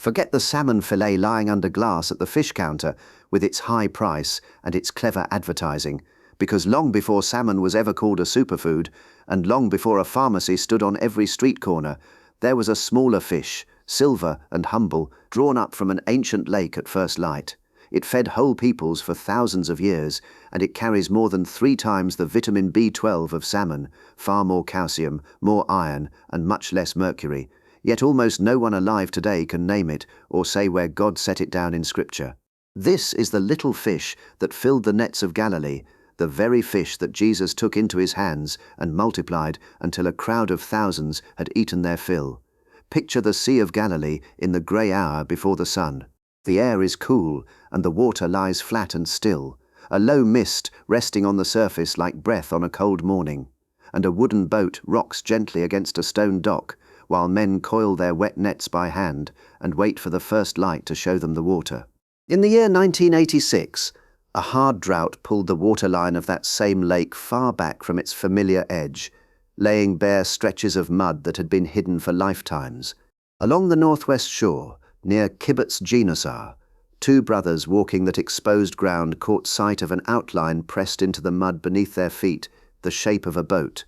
Forget the salmon fillet lying under glass at the fish counter with its high price and its clever advertising, because long before salmon was ever called a superfood, and long before a pharmacy stood on every street corner, there was a smaller fish, silver and humble, drawn up from an ancient lake at first light. It fed whole peoples for thousands of years, and it carries more than 3 times the vitamin B12 of salmon, far more calcium, more iron, and much less mercury. Yet almost no one alive today can name it or say where God set it down in Scripture. This is the little fish that filled the nets of Galilee, the very fish that Jesus took into his hands and multiplied until a crowd of thousands had eaten their fill. Picture the Sea of Galilee in the grey hour before the sun. The air is cool and the water lies flat and still, a low mist resting on the surface like breath on a cold morning, and a wooden boat rocks gently against a stone dock, while men coil their wet nets by hand and wait for the first light to show them the water. In the year 1986, a hard drought pulled the waterline of that same lake far back from its familiar edge, laying bare stretches of mud that had been hidden for lifetimes. Along the northwest shore, near Kibbutz Ginosar, 2 brothers walking that exposed ground caught sight of an outline pressed into the mud beneath their feet, the shape of a boat.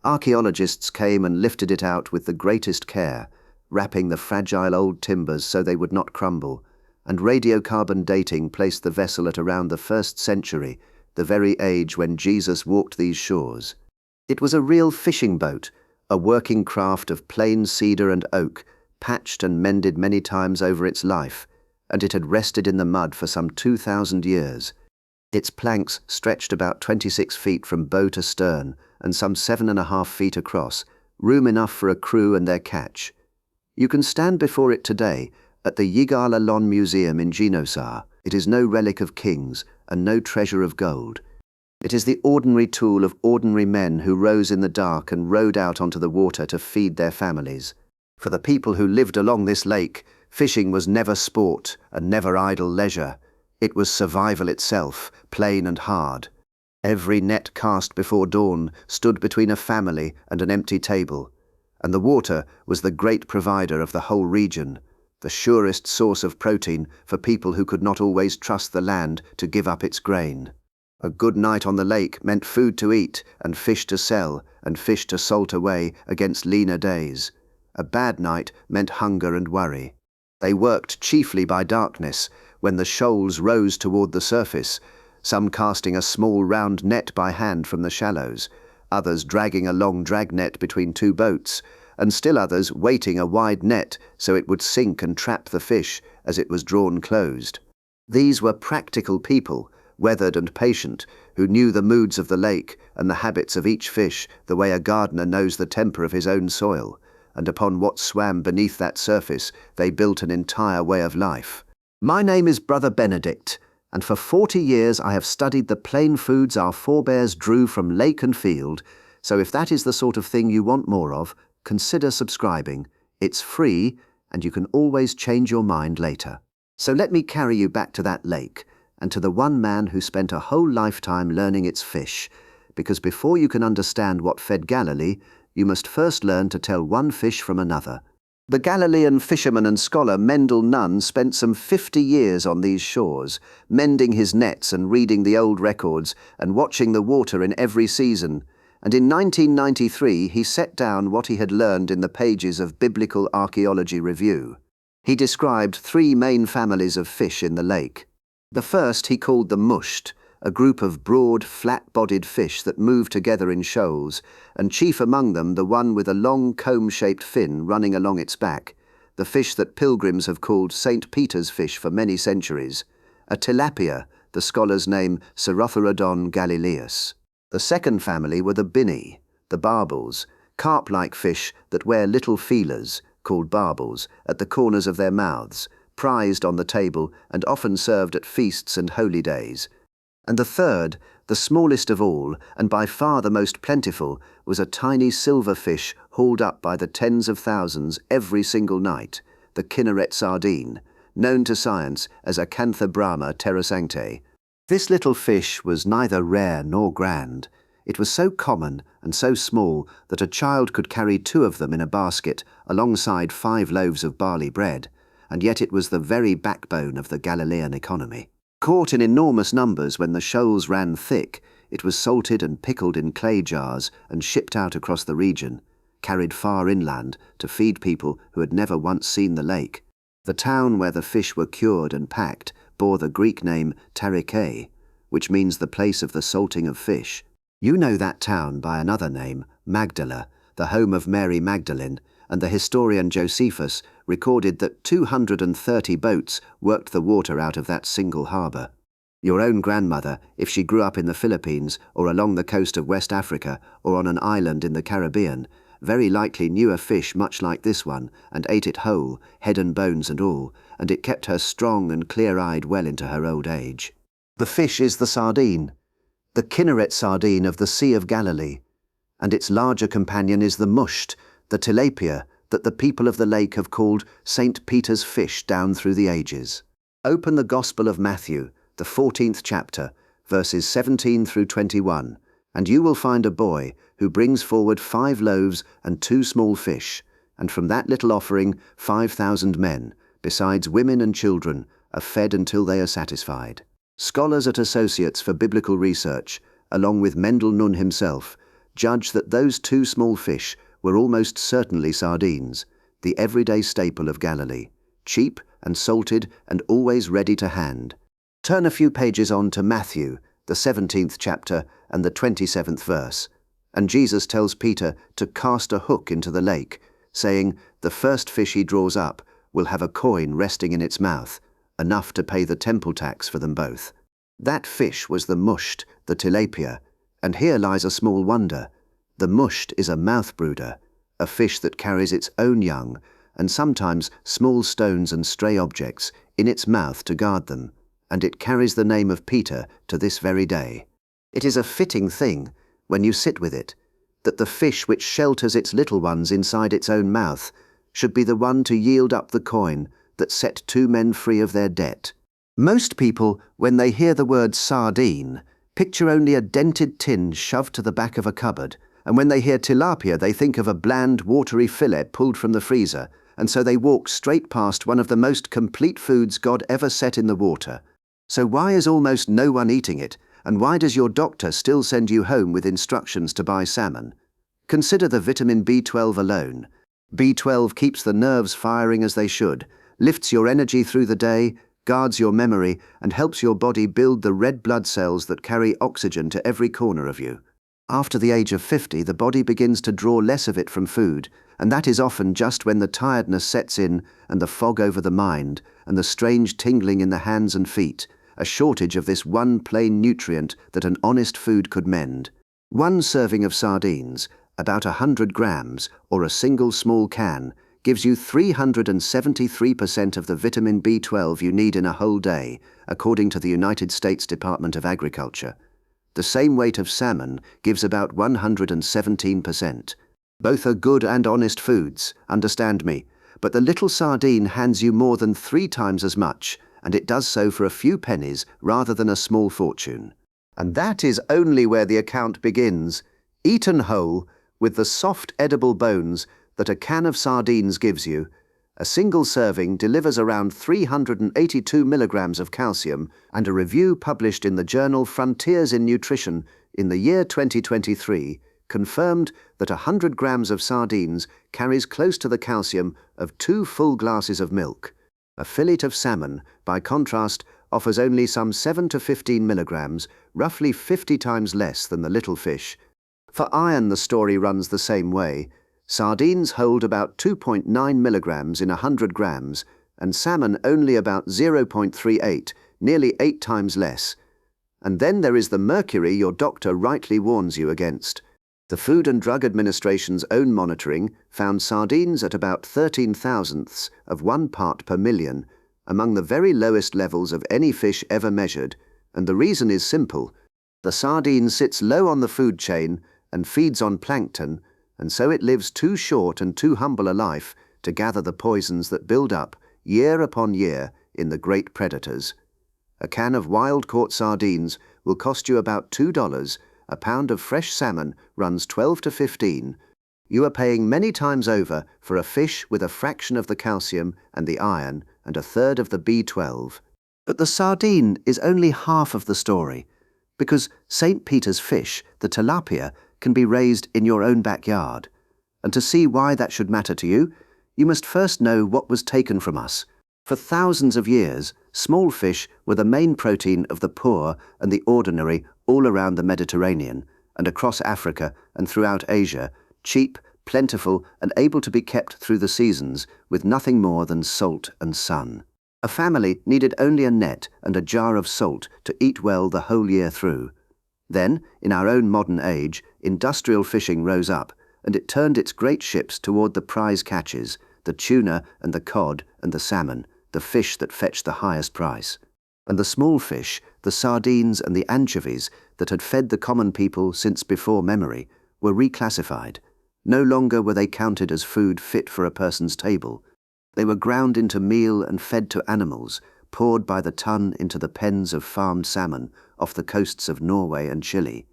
Archaeologists came and lifted it out with the greatest care, wrapping the fragile old timbers so they would not crumble, and radiocarbon dating placed the vessel at around the 1st century, the very age when Jesus walked these shores. It was a real fishing boat, a working craft of plain cedar and oak, patched and mended many times over its life, and it had rested in the mud for some 2,000 years. Its planks stretched about 26 feet from bow to stern and some 7.5 feet across, room enough for a crew and their catch. You can stand before it today at the Galilean Museum in Ginosar. It is no relic of kings and no treasure of gold. It is the ordinary tool of ordinary men who rose in the dark and rowed out onto the water to feed their families. For the people who lived along this lake, fishing was never sport and never idle leisure. It was survival itself, plain and hard. Every net cast before dawn stood between a family and an empty table, and the water was the great provider of the whole region, the surest source of protein for people who could not always trust the land to give up its grain. A good night on the lake meant food to eat and fish to sell and fish to salt away against leaner days. A bad night meant hunger and worry. They worked chiefly by darkness, when the shoals rose toward the surface, some casting a small round net by hand from the shallows, others dragging a long drag net between 2 boats, and still others weighting a wide net so it would sink and trap the fish as it was drawn closed. These were practical people, weathered and patient, who knew the moods of the lake and the habits of each fish the way a gardener knows the temper of his own soil, and upon what swam beneath that surface they built an entire way of life. My name is Brother Benedict, and for 40 years I have studied the plain foods our forebears drew from lake and field, so if that is the sort of thing you want more of, consider subscribing. It's free, and you can always change your mind later. So let me carry you back to that lake, and to the one man who spent a whole lifetime learning its fish, because before you can understand what fed Galilee, you must first learn to tell one fish from another. The Galilean fisherman and scholar Mendel Nun spent some 50 years on these shores, mending his nets and reading the old records and watching the water in every season, and in 1993 he set down what he had learned in the pages of Biblical Archaeology Review. He described 3 main families of fish in the lake. The first he called the musht, a group of broad, flat-bodied fish that move together in shoals, and chief among them the one with a long comb-shaped fin running along its back, the fish that pilgrims have called St. Peter's fish for many centuries, a tilapia, the scholar's name Cerathorodon galileus. The second family were the binni, the barbels, carp-like fish that wear little feelers, called barbels, at the corners of their mouths, prized on the table and often served at feasts and holy days. And the third, the smallest of all, and by far the most plentiful, was a tiny silver fish hauled up by the tens of thousands every single night, the Kinneret sardine, known to science as Acanthobrama terrasanctae. This little fish was neither rare nor grand. It was so common and so small that a child could carry 2 of them in a basket alongside 5 loaves of barley bread, and yet it was the very backbone of the Galilean economy. Caught in enormous numbers when the shoals ran thick, it was salted and pickled in clay jars and shipped out across the region, carried far inland to feed people who had never once seen the lake. The town where the fish were cured and packed bore the Greek name Tarike, which means the place of the salting of fish. You know that town by another name, Magdala, the home of Mary Magdalene, and the historian Josephus recorded that 230 boats worked the water out of that single harbour. Your own grandmother, if she grew up in the Philippines or along the coast of West Africa or on an island in the Caribbean, very likely knew a fish much like this one and ate it whole, head and bones and all, and it kept her strong and clear-eyed well into her old age. The fish is the sardine, the Kinneret sardine of the Sea of Galilee, and its larger companion is the musht, the tilapia, that the people of the lake have called St. Peter's fish down through the ages. Open the Gospel of Matthew, the 14th chapter, verses 17 through 21, and you will find a boy who brings forward 5 loaves and 2 small fish, and from that little offering 5,000 men, besides women and children, are fed until they are satisfied. Scholars at Associates for Biblical Research, along with Mendel Nun himself, judge that those 2 small fish were almost certainly sardines, the everyday staple of Galilee, cheap and salted and always ready to hand. Turn a few pages on to Matthew, the 17th chapter and the 27th verse, and Jesus tells Peter to cast a hook into the lake, saying, the first fish he draws up will have a coin resting in its mouth, enough to pay the temple tax for them both. That fish was the musht, the tilapia, and here lies a small wonder. The musht is a mouth brooder, a fish that carries its own young, and sometimes small stones and stray objects, in its mouth to guard them, and it carries the name of Peter to this very day. It is a fitting thing, when you sit with it, that the fish which shelters its little ones inside its own mouth should be the one to yield up the coin that set 2 men free of their debt. Most people, when they hear the word sardine, picture only a dented tin shoved to the back of a cupboard, and when they hear tilapia they think of a bland, watery fillet pulled from the freezer, and so they walk straight past one of the most complete foods God ever set in the water. So why is almost no one eating it, and why does your doctor still send you home with instructions to buy salmon? Consider the vitamin B12 alone. B12 keeps the nerves firing as they should, lifts your energy through the day, guards your memory, and helps your body build the red blood cells that carry oxygen to every corner of you. After the age of 50, the body begins to draw less of it from food, and that is often just when the tiredness sets in and the fog over the mind and the strange tingling in the hands and feet, a shortage of this one plain nutrient that an honest food could mend. 1 serving of sardines, about 100 grams, or a single small can, gives you 373% of the vitamin B12 you need in a whole day, according to the United States Department of Agriculture. The same weight of salmon gives about 117%. Both are good and honest foods, understand me, but the little sardine hands you more than 3 times as much, and it does so for a few pennies rather than a small fortune. And that is only where the account begins, eaten whole, with the soft edible bones that a can of sardines gives you. A single serving delivers around 382 milligrams of calcium, and a review published in the journal Frontiers in Nutrition in the year 2023 confirmed that 100 grams of sardines carries close to the calcium of 2 full glasses of milk. A fillet of salmon, by contrast, offers only some 7 to 15 milligrams, roughly 50 times less than the little fish. For iron the story runs the same way. Sardines hold about 2.9 milligrams in 100 grams, and salmon only about 0.38, nearly 8 times less. And then there is the mercury your doctor rightly warns you against. The Food and Drug Administration's own monitoring found sardines at about 13 thousandths of 1 part per million, among the very lowest levels of any fish ever measured, and the reason is simple. The sardine sits low on the food chain and feeds on plankton, and so it lives too short and too humble a life to gather the poisons that build up, year upon year, in the great predators. A can of wild-caught sardines will cost you about $2, a pound of fresh salmon runs 12 to 15. You are paying many times over for a fish with a fraction of the calcium and the iron and a third of the B12. But the sardine is only half of the story, because St. Peter's fish, the tilapia, can be raised in your own backyard. And to see why that should matter to you, you must first know what was taken from us. For thousands of years, small fish were the main protein of the poor and the ordinary all around the Mediterranean, and across Africa and throughout Asia, cheap, plentiful, and able to be kept through the seasons with nothing more than salt and sun. A family needed only a net and a jar of salt to eat well the whole year through. Then, in our own modern age, industrial fishing rose up, and it turned its great ships toward the prize catches, the tuna and the cod and the salmon, the fish that fetched the highest price. And the small fish, the sardines and the anchovies that had fed the common people since before memory, were reclassified. No longer were they counted as food fit for a person's table. They were ground into meal and fed to animals, poured by the ton into the pens of farmed salmon off the coasts of Norway and Chile.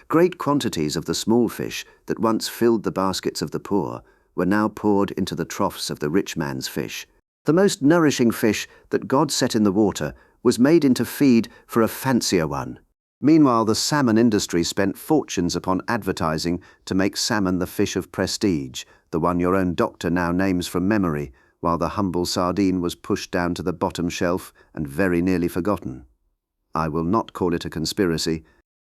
Great quantities of the small fish that once filled the baskets of the poor were now poured into the troughs of the rich man's fish. The most nourishing fish that God set in the water was made into feed for a fancier one. Meanwhile, the salmon industry spent fortunes upon advertising to make salmon the fish of prestige, the one your own doctor now names from memory, while the humble sardine was pushed down to the bottom shelf and very nearly forgotten. I will not call it a conspiracy.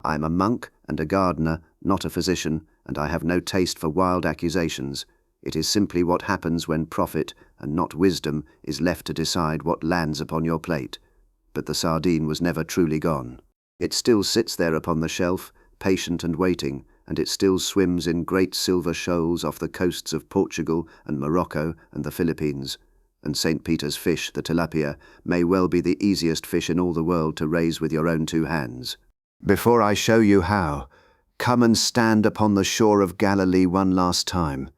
I am a monk and a gardener, not a physician, and I have no taste for wild accusations. It is simply what happens when profit, and not wisdom, is left to decide what lands upon your plate. But the sardine was never truly gone. It still sits there upon the shelf, patient and waiting, and it still swims in great silver shoals off the coasts of Portugal and Morocco and the Philippines. And St. Peter's fish, the tilapia, may well be the easiest fish in all the world to raise with your own 2 hands. Before I show you how, come and stand upon the shore of Galilee one last time.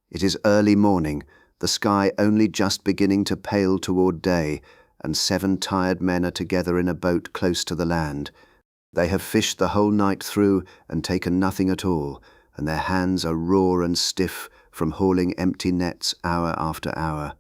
It is early morning, the sky only just beginning to pale toward day, and 7 tired men are together in a boat close to the land. They have fished the whole night through and taken nothing at all, and their hands are raw and stiff from hauling empty nets hour after hour.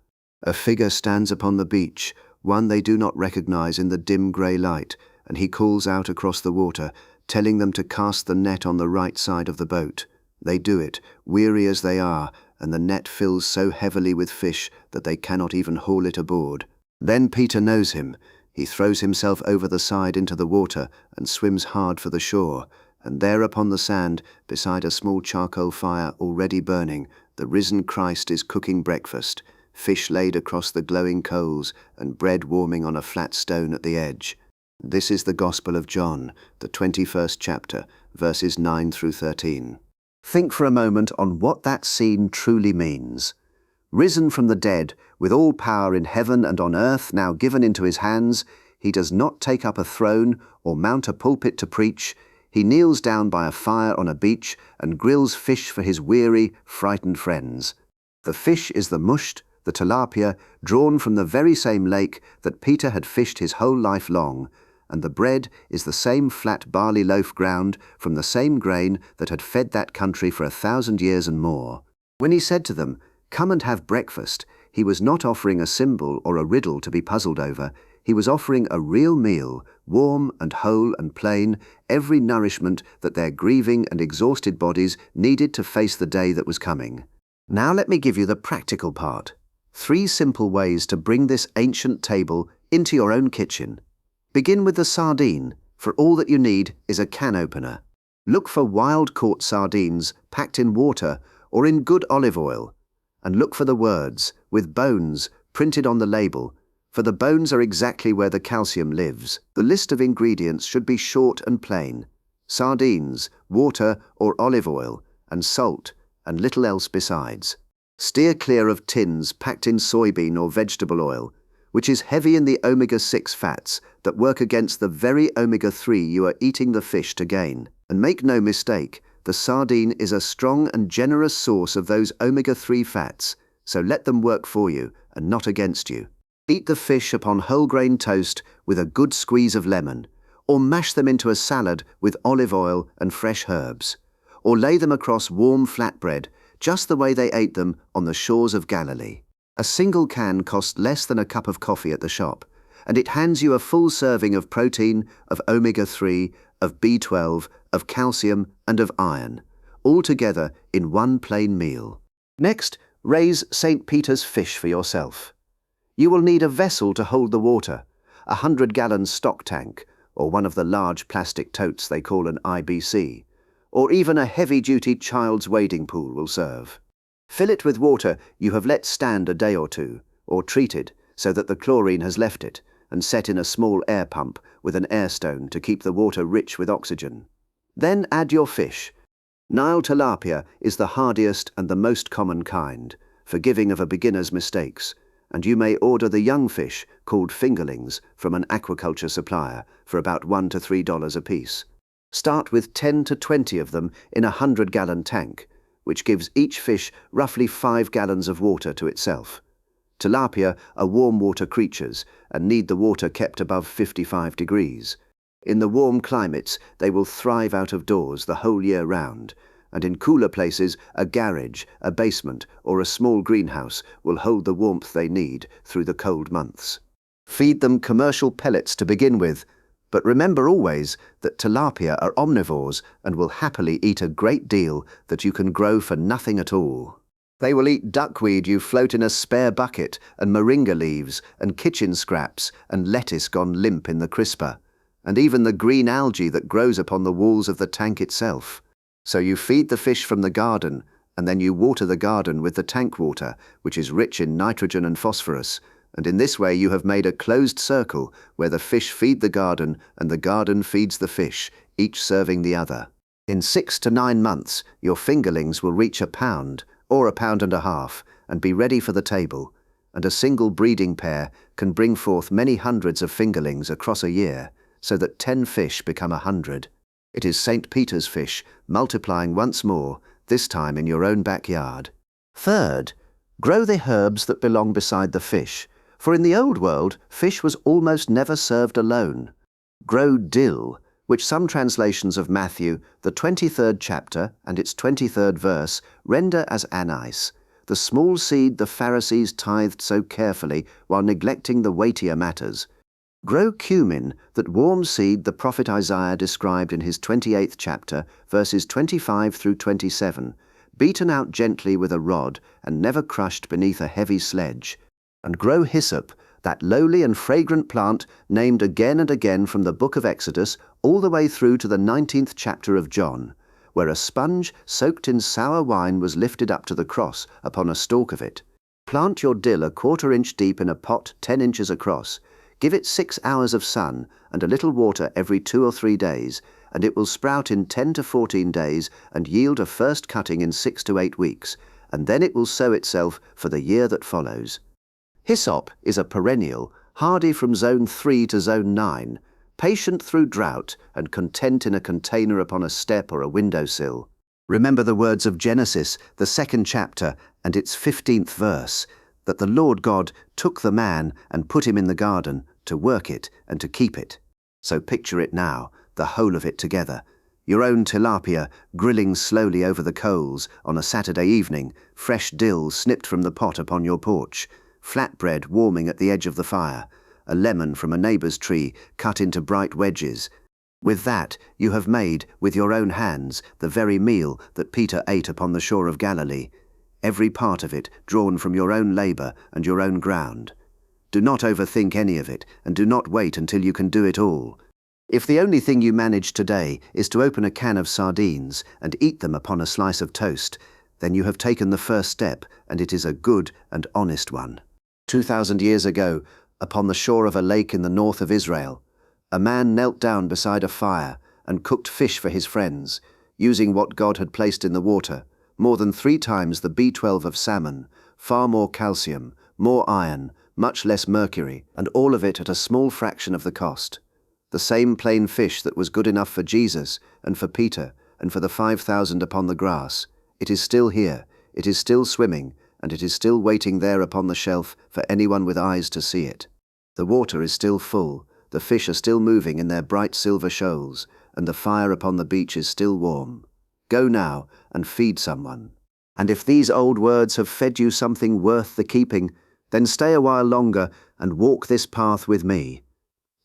A figure stands upon the beach, one they do not recognize in the dim grey light, and he calls out across the water, telling them to cast the net on the right side of the boat. They do it, weary as they are, and the net fills so heavily with fish that they cannot even haul it aboard. Then Peter knows him. He throws himself over the side into the water and swims hard for the shore, and there upon the sand, beside a small charcoal fire already burning, the risen Christ is cooking breakfast, fish laid across the glowing coals and bread warming on a flat stone at the edge. This is the Gospel of John, the 21st chapter, verses 9 through 13. Think for a moment on what that scene truly means. Risen from the dead, with all power in heaven and on earth now given into his hands, he does not take up a throne or mount a pulpit to preach. He kneels down by a fire on a beach and grills fish for his weary, frightened friends. The fish is the musht, the tilapia, drawn from the very same lake that Peter had fished his whole life long, and the bread is the same flat barley loaf ground from the same grain that had fed that country for 1,000 years and more. When he said to them, "Come and have breakfast," he was not offering a symbol or a riddle to be puzzled over. He was offering a real meal, warm and whole and plain, every nourishment that their grieving and exhausted bodies needed to face the day that was coming. Now let me give you the practical part. 3 simple ways to bring this ancient table into your own kitchen. Begin with the sardine, for all that you need is a can opener. Look for wild-caught sardines packed in water or in good olive oil. And look for the words, with bones, printed on the label, for the bones are exactly where the calcium lives. The list of ingredients should be short and plain. Sardines, water or olive oil, and salt, and little else besides. Steer clear of tins packed in soybean or vegetable oil, which is heavy in the omega-6 fats that work against the very omega-3 you are eating the fish to gain. And make no mistake, the sardine is a strong and generous source of those omega-3 fats, so let them work for you and not against you. Eat the fish upon whole grain toast with a good squeeze of lemon, or mash them into a salad with olive oil and fresh herbs, or lay them across warm flatbread, just the way they ate them on the shores of Galilee. A single can costs less than a cup of coffee at the shop, and it hands you a full serving of protein, of omega-3, of B12, of calcium, and of iron, all together in one plain meal. Next, raise St. Peter's fish for yourself. You will need a vessel to hold the water, a 100-gallon stock tank, or one of the large plastic totes they call an IBC, or even a heavy-duty child's wading pool will serve. Fill it with water you have let stand a day or two, or treated so that the chlorine has left it, and set in a small air pump with an air stone to keep the water rich with oxygen. Then add your fish. Nile tilapia is the hardiest and the most common kind, forgiving of a beginner's mistakes, and you may order the young fish, called fingerlings, from an aquaculture supplier for about $1 to $3 apiece. Start with 10 to 20 of them in a 100-gallon tank, which gives each fish roughly 5 gallons of water to itself. Tilapia are warm water creatures and need the water kept above 55 degrees. In the warm climates, they will thrive out of doors the whole year round, and in cooler places, a garage, a basement, or a small greenhouse will hold the warmth they need through the cold months. Feed them commercial pellets to begin with, but remember always that tilapia are omnivores and will happily eat a great deal that you can grow for nothing at all. They will eat duckweed you float in a spare bucket, and moringa leaves, and kitchen scraps, and lettuce gone limp in the crisper, and even the green algae that grows upon the walls of the tank itself. So you feed the fish from the garden, and then you water the garden with the tank water, which is rich in nitrogen and phosphorus, and in this way you have made a closed circle where the fish feed the garden and the garden feeds the fish, each serving the other. In 6 to 9 months, your fingerlings will reach a pound, or 1.5 pounds, and be ready for the table, and a single breeding pair can bring forth many hundreds of fingerlings across a year, so that 10 fish become 100. It is St. Peter's fish, multiplying once more, this time in your own backyard. Third, grow the herbs that belong beside the fish, for in the old world, fish was almost never served alone. Grow dill, which some translations of Matthew, the 23rd chapter and its 23rd verse, render as anise, the small seed the Pharisees tithed so carefully while neglecting the weightier matters. Grow cumin, that warm seed the prophet Isaiah described in his 28th chapter, verses 25 through 27, beaten out gently with a rod and never crushed beneath a heavy sledge. And grow hyssop, that lowly and fragrant plant named again and again from the book of Exodus all the way through to the 19th chapter of John, where a sponge soaked in sour wine was lifted up to the cross upon a stalk of it. Plant your dill a 1/4 inch deep in a pot 10 inches across. Give it 6 hours of sun and a little water every 2 or 3 days, and it will sprout in 10 to 14 days and yield a first cutting in 6 to 8 weeks, and then it will sow itself for the year that follows. Hyssop is a perennial, hardy from zone 3 to zone 9, patient through drought and content in a container upon a step or a windowsill. Remember the words of Genesis, the 2nd chapter, and its 15th verse, that the Lord God took the man and put him in the garden to work it and to keep it. So picture it now, the whole of it together. Your own tilapia grilling slowly over the coals on a Saturday evening, fresh dill snipped from the pot upon your porch, flatbread warming at the edge of the fire, a lemon from a neighbour's tree cut into bright wedges. With that, you have made, with your own hands, the very meal that Peter ate upon the shore of Galilee, every part of it drawn from your own labour and your own ground. Do not overthink any of it, and do not wait until you can do it all. If the only thing you manage today is to open a can of sardines and eat them upon a slice of toast, then you have taken the first step, and it is a good and honest one. 2,000 years ago, upon the shore of a lake in the north of Israel, a man knelt down beside a fire and cooked fish for his friends, using what God had placed in the water, more than 3 times the B12 of salmon, far more calcium, more iron, much less mercury, and all of it at a small fraction of the cost. The same plain fish that was good enough for Jesus and for Peter and for the 5,000 upon the grass. It is still here, it is still swimming, and it is still waiting there upon the shelf for anyone with eyes to see it. The water is still full, the fish are still moving in their bright silver shoals, and the fire upon the beach is still warm. Go now and feed someone. And if these old words have fed you something worth the keeping, Then stay a while longer and walk this path with me.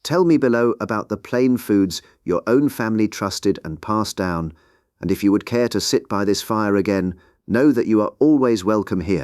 Tell me below about the plain foods your own family trusted and passed down, and if you would care to sit by this fire again, know that you are always welcome here.